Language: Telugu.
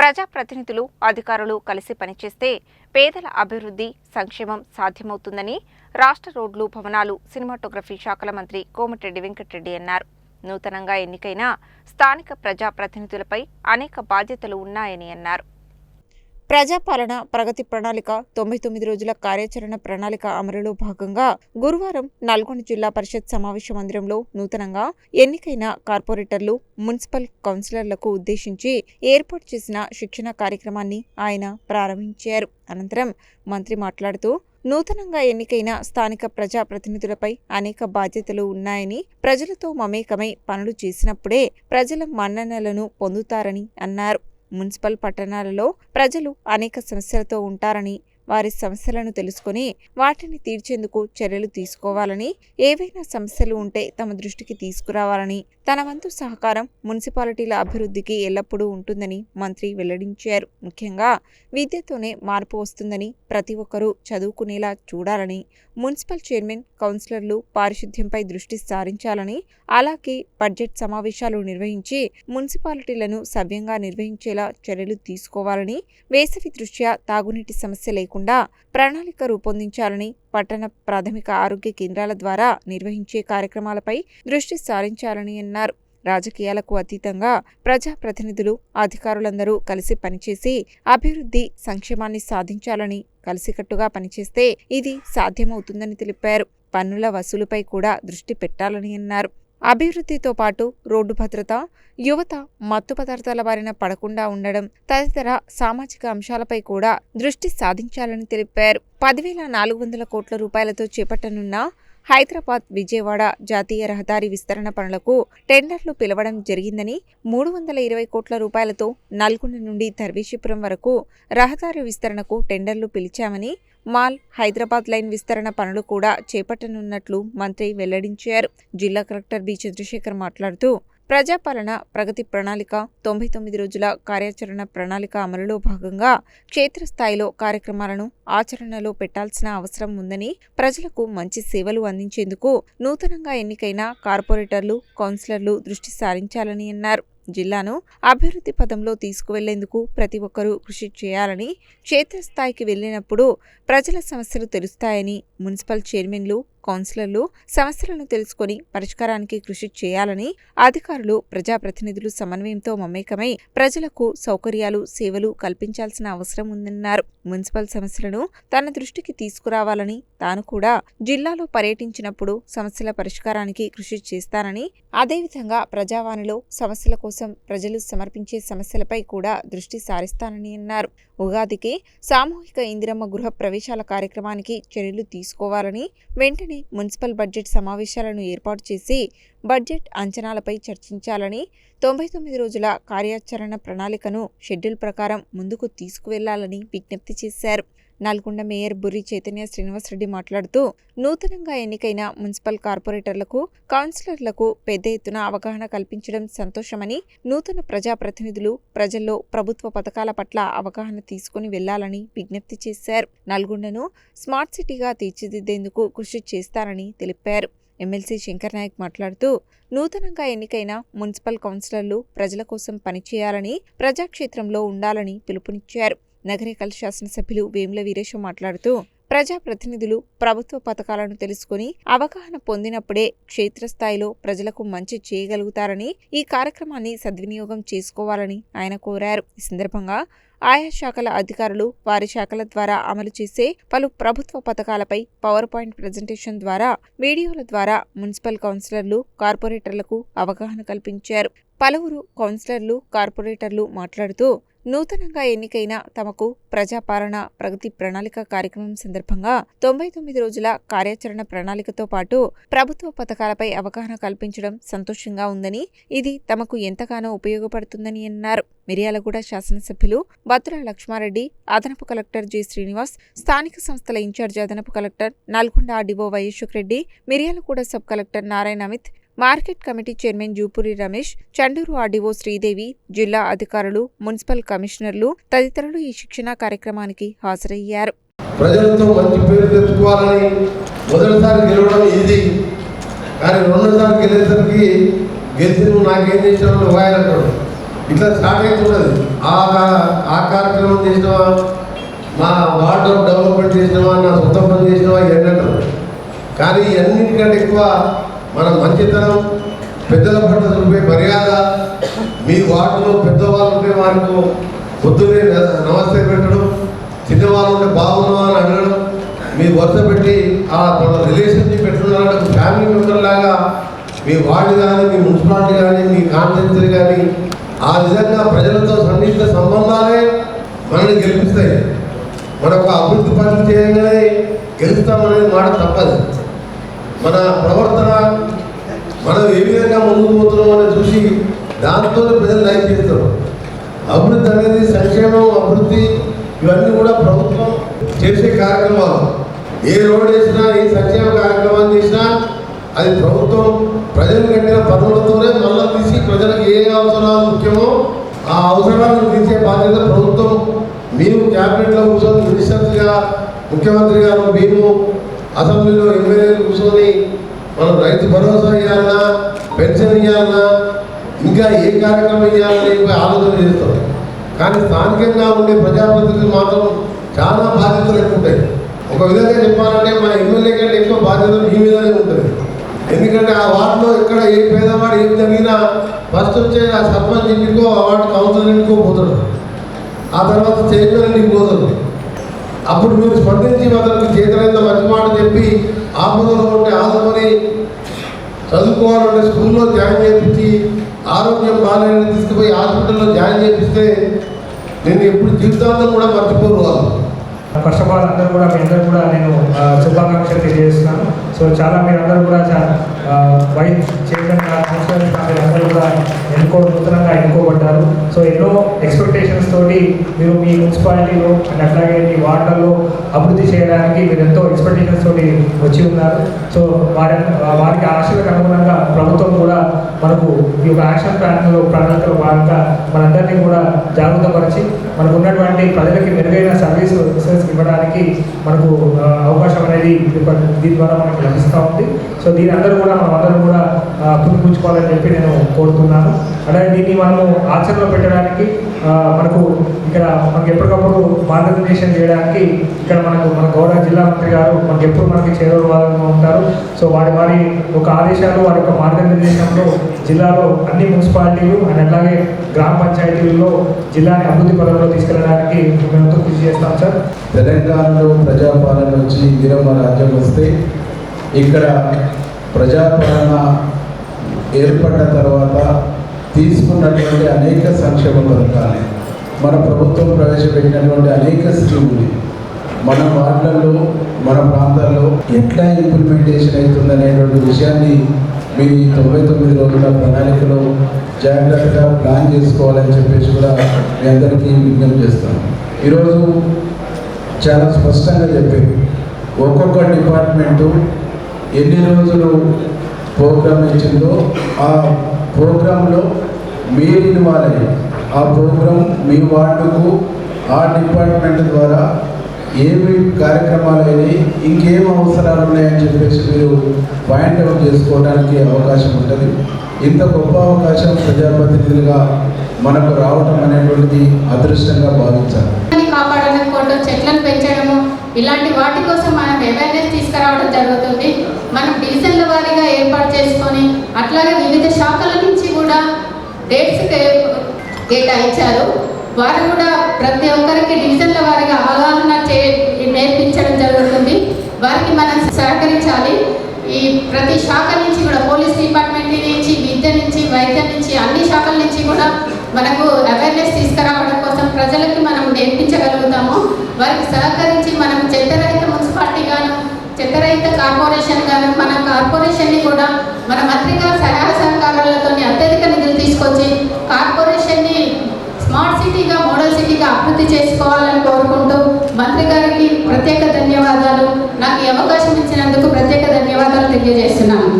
ప్రజాప్రతినిధులు, అధికారులు కలిసి పనిచేస్తే పేదల అభివృద్ధి, సంక్షేమం సాధ్యమవుతుందని రాష్ట్ర రోడ్లు, భవనాలు, సినిమాటోగ్రఫీ శాఖల మంత్రి కోమటిరెడ్డి వెంకటరెడ్డి అన్నారు. నూతనంగా ఎన్నికైన స్థానిక ప్రజాప్రతినిధులపై అనేక బాధ్యతలు ఉన్నాయని అన్నారు. ప్రజాపాలన ప్రగతి ప్రణాళిక 99 రోజుల కార్యాచరణ ప్రణాళిక అమలులో భాగంగా గురువారం నల్గొండ జిల్లా పరిషత్ సమావేశ మందిరంలో నూతనంగా ఎన్నికైన కార్పొరేటర్లు, మున్సిపల్ కౌన్సిలర్లకు ఉద్దేశించి ఏర్పాటు చేసిన శిక్షణ కార్యక్రమాన్ని ఆయన ప్రారంభించారు. అనంతరం మంత్రి మాట్లాడుతూ నూతనంగా ఎన్నికైన స్థానిక ప్రజాప్రతినిధులపై అనేక బాధ్యతలు ఉన్నాయని, ప్రజలతో మమేకమై పనులు చేసినప్పుడే ప్రజల మన్ననలను పొందుతారని అన్నారు. మున్సిపల్ పట్టణాలలో ప్రజలు అనేక సమస్యలతో ఉంటారని, వారి సమస్యలను తెలుసుకుని వాటిని తీర్చేందుకు చర్యలు తీసుకోవాలని, ఏవైనా సమస్యలు ఉంటే తమ దృష్టికి తీసుకురావాలని, తన వంతు సహకారం మున్సిపాలిటీల అభివృద్ధికి ఎల్లప్పుడూ ఉంటుందని మంత్రి వెల్లడించారు. ముఖ్యంగా విద్యతోనే మార్పు వస్తుందని, ప్రతి ఒక్కరూ చదువుకునేలా చూడాలని, మున్సిపల్ చైర్మన్, కౌన్సిలర్లు పారిశుద్ధ్యంపై దృష్టి సారించాలని, అలాగే బడ్జెట్ సమావేశాలు నిర్వహించి మున్సిపాలిటీలను సవ్యంగా నిర్వహించేలా చర్యలు తీసుకోవాలని, వేసవి దృష్ట్యా తాగునీటి సమస్య లేకుండా ప్రణాళిక రూపొందించాలని, పట్టణ ప్రాథమిక ఆరోగ్య కేంద్రాల ద్వారా నిర్వహించే కార్యక్రమాలపై దృష్టి సారించాలని అన్నారు. రాజకీయాలకు అతీతంగా ప్రజాప్రతినిధులు, అధికారులందరూ కలిసి పనిచేసి అభివృద్ధి, సంక్షేమాన్ని సాధించాలని, కలిసికట్టుగా పనిచేస్తే ఇది సాధ్యమవుతుందని తెలిపారు. పన్నుల వసూలుపై కూడా దృష్టి పెట్టాలని అన్నారు. అభివృద్ధితో పాటు రోడ్డు భద్రత, యువత మత్తు పదార్థాల బారిన పడకుండా ఉండడం తదితర సామాజిక అంశాలపై కూడా దృష్టి సాధించాలని తెలిపారు. 10,400 కోట్ల రూపాయలతో చేపట్టనున్న హైదరాబాద్ విజయవాడ జాతీయ రహదారి విస్తరణ పనులకు టెండర్లు పిలవడం జరిగిందని, 320 కోట్ల రూపాయలతో నల్గొండ నుండి ధర్వేశీపురం వరకు రహదారి విస్తరణకు టెండర్లు పిలిచామని, మాల్ హైదరాబాద్ లైన్ విస్తరణ పనులు కూడా చేపట్టనున్నట్లు మంత్రి వెల్లడించారు. జిల్లా కలెక్టర్ బి చంద్రశేఖర్ మాట్లాడుతూ ప్రజాపాలన ప్రగతి ప్రణాళిక 99 రోజుల కార్యాచరణ ప్రణాళిక అమలులో భాగంగా క్షేత్రస్థాయిలో కార్యక్రమాలను ఆచరణలో పెట్టాల్సిన అవసరం ఉందని, ప్రజలకు మంచి సేవలు అందించేందుకు నూతనంగా ఎన్నికైన కార్పొరేటర్లు, కౌన్సిలర్లు దృష్టి సారించాలని అన్నారు. జిల్లాను అభివృద్ధి పథంలో తీసుకువెళ్లేందుకు ప్రతి ఒక్కరూ కృషి చేయాలని, క్షేత్రస్థాయికి వెళ్లినప్పుడు ప్రజల సమస్యలు తెలుస్తాయని, మున్సిపల్ చైర్మన్లు, కౌన్సిలర్లు సమస్యలను తెలుసుకుని పరిష్కారానికి కృషి చేయాలని, అధికారులు, ప్రజాప్రతినిధులు సమన్వయంతో మమేకమై ప్రజలకు సౌకర్యాలు, సేవలు కల్పించాల్సిన అవసరం ఉందన్నారు. మున్సిపల్ సమస్యలను తన దృష్టికి తీసుకురావాలని, తాను కూడా జిల్లాలో పర్యటించినప్పుడు సమస్యల పరిష్కారానికి కృషి చేస్తానని, అదేవిధంగా ప్రజావాణిలో సమస్యల కోసం ప్రజలు సమర్పించే సమస్యలపై కూడా దృష్టి సారిస్తానని అన్నారు. ఉగాదికి సామూహిక ఇందిరమ్మ గృహ ప్రవేశాల కార్యక్రమానికి చర్యలు తీసుకోవాలని, వెంటనే మున్సిపల్ బడ్జెట్ సమావేశాలను ఏర్పాటు చేసి బడ్జెట్ అంచనాలపై చర్చించాలని, 99 రోజుల కార్యాచరణ ప్రణాళికను షెడ్యూల్ ప్రకారం ముందుకు తీసుకువెళ్లాలని విజ్ఞప్తి చేశారు. నల్గొండ మేయర్ బుర్రి చైతన్య శ్రీనివాసరెడ్డి మాట్లాడుతూ నూతనంగా ఎన్నికైన మున్సిపల్ కార్పొరేటర్లకు, కౌన్సిలర్లకు పెద్ద ఎత్తున అవగాహన కల్పించడం సంతోషమని, నూతన ప్రజాప్రతినిధులు ప్రజల్లో ప్రభుత్వ పథకాల పట్ల అవగాహన తీసుకుని వెళ్లాలని విజ్ఞప్తి చేశారు. నల్గొండను స్మార్ట్ సిటీగా తీర్చిదిద్దేందుకు కృషి చేస్తారని తెలిపారు. ఎమ్మెల్సీ శంకర్ నాయక్ మాట్లాడుతూ నూతనంగా ఎన్నికైన మున్సిపల్ కౌన్సిలర్లు ప్రజల కోసం పనిచేయాలని, ప్రజాక్షేత్రంలో ఉండాలని పిలుపునిచ్చారు. నగరేకల్ శాసనసభ్యులు వేముల వీరేశం మాట్లాడుతూ ప్రజాప్రతినిధులు ప్రభుత్వ పథకాలను తెలుసుకుని అవగాహన పొందినప్పుడే క్షేత్రస్థాయిలో ప్రజలకు మంచి చేయగలుగుతారని, ఈ కార్యక్రమాన్ని సద్వినియోగం చేసుకోవాలని ఆయన కోరారు. ఈ సందర్భంగా ఆయా శాఖల అధికారులు వారి శాఖల ద్వారా అమలు చేసే పలు ప్రభుత్వ పథకాలపై పవర్ పాయింట్ ప్రజెంటేషన్ ద్వారా, వీడియోల ద్వారా మున్సిపల్ కౌన్సిలర్లు, కార్పొరేటర్లకు అవగాహన కల్పించారు. పలువురు కౌన్సిలర్లు, కార్పొరేటర్లు మాట్లాడుతూ నూతనంగా ఎన్నికైన తమకు ప్రజాపాలన ప్రగతి ప్రణాళిక కార్యక్రమం సందర్భంగా 99 రోజుల కార్యాచరణ ప్రణాళికతో పాటు ప్రభుత్వ పథకాలపై అవగాహన కల్పించడం సంతోషంగా ఉందని, ఇది తమకు ఎంతగానో ఉపయోగపడుతుందని అన్నారు. మిర్యాలగూడ శాసనసభ్యులు బత్తుల లక్ష్మారెడ్డి, అదనపు కలెక్టర్ జె శ్రీనివాస్, స్థానిక సంస్థల ఇన్ఛార్జ్ అదనపు collector Nalgonda RDO Vaishwak Reddy, Miryalaguda sub collector Narayana Amit, market committee chairman Jupuri Ramesh, Chanduru RDO Sridevi, జిల్లా అధికారులు, మున్సిపల్ కమిషనర్లు తదితరులు ఈ శిక్షణా కార్యక్రమానికి హాజరయ్యారు. ప్రజలతో మంచి పేరు తెచ్చుకోవాలని మొదటిసారి గెలవడం ఇది, కానీ రెండోసారి గెలిచేసరికి గెలిచి నాకేం చేసినావు వాయనట్టు ఇట్లా స్టార్ట్ అవుతున్నది. ఆ కార్యక్రమం చేసినవా, మా వార్డ్ డెవలప్మెంట్ చేసినవా, నా సొంత పని చేసినవా ఇవన్నీ అంటారు. కానీ అన్నింటికంటే ఎక్కువ మన మంచితనం, పెద్దల పట్ల చూపే మర్యాద, మీ వార్డులో పెద్దవాళ్ళు ఉంటే వారికి పొద్దున్నే నమస్తే పెట్టడం, చిన్నవాళ్ళు ఉంటే బాగున్నావా అని అడగడం, మీరు వరుస పెట్టి మన రిలేషన్షిప్ పెట్టుకున్నారంటే ఒక ఫ్యామిలీ మెంబర్ లాగా మీ వార్డు కానీ, మీ మున్సిపాలిటీ కానీ, మీ కాన్స్టిట్యూన్సీ కానీ ఆ విధంగా ప్రజలతో సన్నిహిత సంబంధాలే మనల్ని గెలిపిస్తాయి. మనకు అభివృద్ధి పనులు చేయగానే గెలుస్తామనేది మాట తప్పదు. మన ప్రవర్తన మనం ఏ విధంగా ముందుకు పోతున్నాం అనేది చూసి దాంతో ప్రజలు లైక్ చేస్తారు. అభివృద్ధి అనేది సంక్షేమం, అభివృద్ధి ఇవన్నీ కూడా ప్రభుత్వం చేసే కార్యక్రమాలు. ఏ రోడ్ వేసినా, ఏ సంక్షేమ కార్యక్రమాలు చేసినా అది ప్రభుత్వం ప్రజలు కట్టిన పనులతోనే మళ్ళీ తీసి ప్రజలకు ఏ అవసరాలు ముఖ్యమో ఆ అవసరాలను తీర్చే బాధ్యత ప్రభుత్వం. మేము క్యాబినెట్లో కూర్చొని మినిస్టర్స్గా, ముఖ్యమంత్రి గారు, మేము అసెంబ్లీలో ఎమ్మెల్యేలు కూర్చొని మనం రైతు భరోసా ఇవ్వాలన్నా, పెన్షన్ ఇవ్వాలన్నా, ఇంకా ఏ కార్యక్రమం ఇవ్వాలని ఆలోచన చేస్తాం. కానీ స్థానికంగా ఉండే ప్రజాప్రతినిధులు మాత్రం చాలా బాధ్యతలు ఎక్కువ ఉంటాయి. ఒక విధంగా చెప్పాలంటే మన ఎమ్మెల్యే కంటే ఎక్కువ బాధ్యతలు మీ మీదనే ఉంటుంది. ఎందుకంటే ఆ వార్డులో ఎక్కడ ఏ పేదవాడు ఏం జరిగినా ఫస్ట్ వచ్చే ఆ సర్పంచ్ ఇంటికో, ఆ వార్డు కౌన్సిలర్ ఇంటికో పోతాడు, ఆ తర్వాత చైర్మన్ ఇంటికి పోతాడు. అప్పుడు మీరు స్పందించి అతనికి చేతులైన మంచి మాట చెప్పి ఆపదలో ఉంటే ఆదుకొని, చదువుకోవాలంటే స్కూల్లో జాయిన్ చేయించి, ఆరోగ్యం బాగాలేని తీసుకుపోయి హాస్పిటల్లో జాయిన్ చేపిస్తే నేను ఎప్పుడు జీవితాంతం కూడా మర్చిపోరు వాళ్ళు. ఫస్ట్ ఆఫ్ ఆల్ అందరూ కూడా మీ అందరూ కూడా నేను శుభాకాంక్షలు తెలియజేస్తున్నాను. సో చాలా మీరందరూ కూడా వైస్ చైర్మన్ అందరూ కూడా నూతనంగా ఎన్నుకోబడ్డారు. సో ఎన్నో ఎక్స్పెక్టేషన్స్ తోటి మీరు మీ మున్సిపాలిటీలో అండ్ అట్లాగే మీ వార్డులలో అభివృద్ధి చేయడానికి మీరు ఎంతో ఎక్స్పెక్టేషన్స్ తోటి వచ్చి ఉన్నారు. సో వారికి ఆశలకు అనుగుణంగా ప్రభుత్వం కూడా మనకు ఈ యొక్క యాక్షన్ ప్రణాళికలో భాగంగా మనందరినీ కూడా జాగృతపరిచి మనకు ఉన్నటువంటి ప్రజలకి మెరుగైన సర్వీసెస్ ఇవ్వడానికి మనకు అవకాశం అనేది దీని ద్వారా మనకు లభిస్తూ ఉంది. సో దీని అందరూ కూడా మనం అందరూ కూడా పుణ్యపుచ్చుకోవాలని చెప్పి నేను కోరుతున్నాను. అలాగే దీన్ని మనము ఆచరణలో పెట్టడానికి మనకు ఎప్పటికప్పుడు మార్గనిర్దేశం చేయడానికి ఇక్కడ మన గౌరవ జిల్లా మంత్రి గారు ఎప్పుడు మనకి చేరువగా ఉంటారు. సో వారి ఒక ఆదేశాలు, వారి యొక్క మార్గనిర్దేశంలో జిల్లాలో అన్ని మున్సిపాలిటీలు అండ్ అలాగే గ్రామ పంచాయతీలలో జిల్లాని అభివృద్ధి పదంలో తీసుకెళ్ళడానికి మేము కృషి చేస్తాం సార్. తెలంగాణలో ప్రజాపాలన వచ్చి ఇందిరమ్మ రాజ్యం వస్తే ఇక్కడ ప్రజాపాలన ఏర్పడ్డ తర్వాత తీసుకున్నటువంటి అనేక సంక్షేమ పథకాలు, మన ప్రభుత్వం ప్రవేశపెట్టినటువంటి అనేక స్కీములు మన వార్డులలో, మన ప్రాంతాల్లో ఎట్లా ఇంప్లిమెంటేషన్ అవుతుందనేటువంటి విషయాన్ని మీ 99 రోజుల ప్రణాళికలో జాగ్రత్తగా ప్లాన్ చేసుకోవాలని చెప్పేసి కూడా మీ అందరికీ విజ్ఞప్తి చేస్తాను. ఈరోజు చాలా స్పష్టంగా చెప్పారు, ఒక్కొక్క డిపార్ట్మెంటు ఎన్ని రోజులు ప్రోగ్రామ్ ఇచ్చిందో ఆ ప్రోగ్రాంలో మీరు ఇన్వాల్వ్ అయ్యి ఆ ప్రోగ్రామ్ మీ వార్డుకు ఆ డిపార్ట్మెంట్ ద్వారా ఏమి కార్యక్రమాలు అయినాయి, ఇంకేం అవసరాలు ఉన్నాయని చెప్పేసి మీరు పాయింట్అవుట్ చేసుకోవడానికి అవకాశం ఉంటుంది. ఇంత గొప్ప అవకాశం ప్రజాప్రతినిధులుగా మనకు రావడం అనేటువంటిది అదృష్టంగా భావించాలి. కాపాడడం, చెట్లను పెంచడము, ఇలాంటి వాటి కోసం మనం అవేర్నెస్ తీసుకురావడం జరుగుతుంది. మనం డివిజన్ల వారీగా ఏర్పాటు చేసుకొని అట్లాగే వివిధ శాఖల నుంచి కూడా డేట్స్ కేటాయించారు. వారు కూడా ప్రతి ఒక్కరికి డివిజన్ల వారీగా అవగాహన నేర్పించడం జరుగుతుంది. వారికి మనం సహకరించాలి. ఈ ప్రతి శాఖ నుంచి కూడా పోలీస్ డిపార్ట్మెంట్ నుంచి, విద్య నుంచి, వైద్యం నుంచి, అన్ని శాఖల నుంచి కూడా మనకు అవేర్నెస్ తీసుకురావడం కోసం ప్రజలకి మనం నేర్పించగలుగుతాము. వారికి సహకరించి మనం చెత్తరహిత మున్సిపాలిటీ గాను, చెత్తరహిత కార్పొరేషన్ గాను, మన కార్పొరేషన్ని కూడా మన మంత్రి గారి సహాయ సహకారాలతో అత్యధిక నిధులు తీసుకొచ్చి కార్పొరేషన్ని స్మార్ట్ సిటీగా, మోడల్ సిటీగా అభివృద్ధి చేసుకోవాలని కోరుకుంటూ మంత్రి గారికి ప్రత్యేక ధన్యవాదాలు. నాకు ఈ అవకాశం ఇచ్చినందుకు ప్రత్యేక ధన్యవాదాలు తెలియజేస్తున్నాను.